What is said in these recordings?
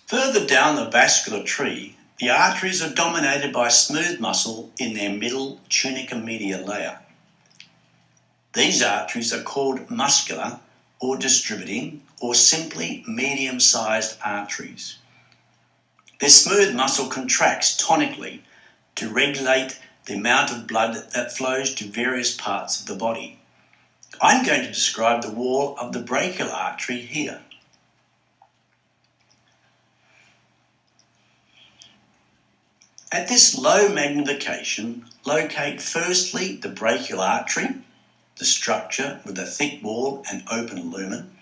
Further down the vascular tree, the arteries are dominated by smooth muscle in their middle tunica media layer. These arteries are called muscular or distributing or simply medium-sized arteries. Their smooth muscle contracts tonically to regulate the amount of blood that flows to various parts of the body. I'm going to describe the wall of the brachial artery here. At this low magnification, locate firstly the brachial artery, the structure with a thick wall and open lumen,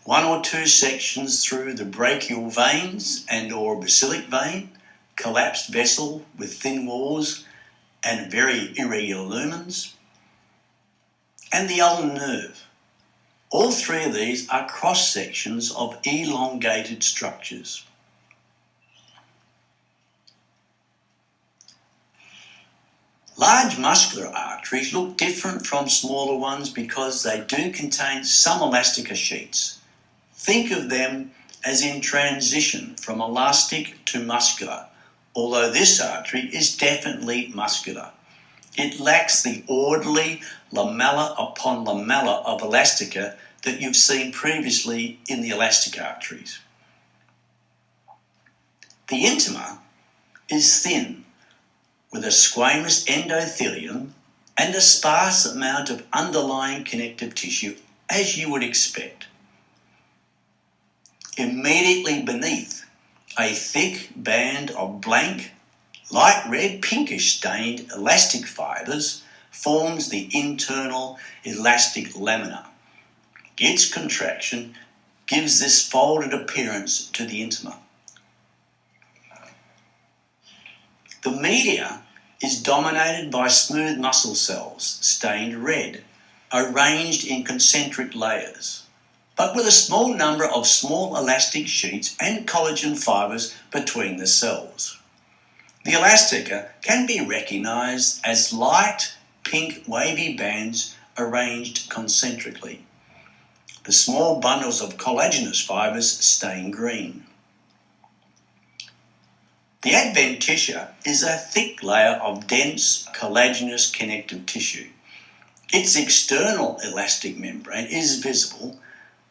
one or two sections through the brachial veins and or basilic vein, collapsed vessel with thin walls and very irregular lumens, and the ulnar nerve. All three of these are cross sections of elongated structures. Large muscular arteries look different from smaller ones because they do contain some elastica sheets. Think of them as in transition from elastic to muscular, although this artery is definitely muscular. It lacks the orderly lamella upon lamella of elastica that you've seen previously in the elastic arteries. The intima is thin, with a squamous endothelium and a sparse amount of underlying connective tissue, as you would expect. Immediately beneath, a thick band of blank, light red pinkish stained elastic fibres forms the internal elastic lamina. Its contraction gives this folded appearance to the intima. The media is dominated by smooth muscle cells, stained red, arranged in concentric layers, but with a small number of small elastic sheets and collagen fibres between the cells. The elastica can be recognised as light pink wavy bands arranged concentrically. The small bundles of collagenous fibres stain green. The adventitia is a thick layer of dense collagenous connective tissue. Its external elastic membrane is visible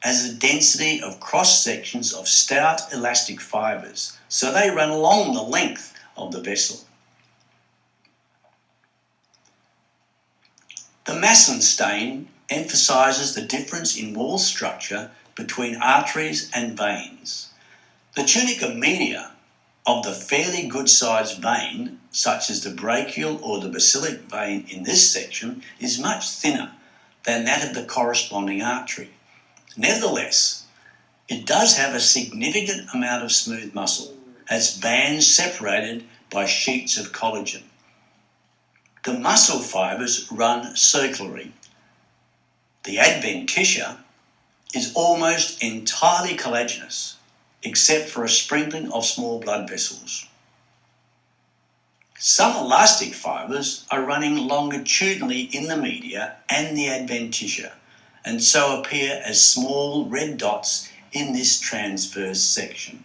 as a density of cross sections of stout elastic fibres, so they run along the length of the vessel. The Masson stain emphasises the difference in wall structure between arteries and veins. The tunica media of the fairly good-sized vein, such as the brachial or the basilic vein in this section, is much thinner than that of the corresponding artery. Nevertheless, it does have a significant amount of smooth muscle, as bands separated by sheets of collagen. The muscle fibres run circularly. The adventitia is almost entirely collagenous, except for a sprinkling of small blood vessels. Some elastic fibres are running longitudinally in the media and the adventitia, and so appear as small red dots in this transverse section.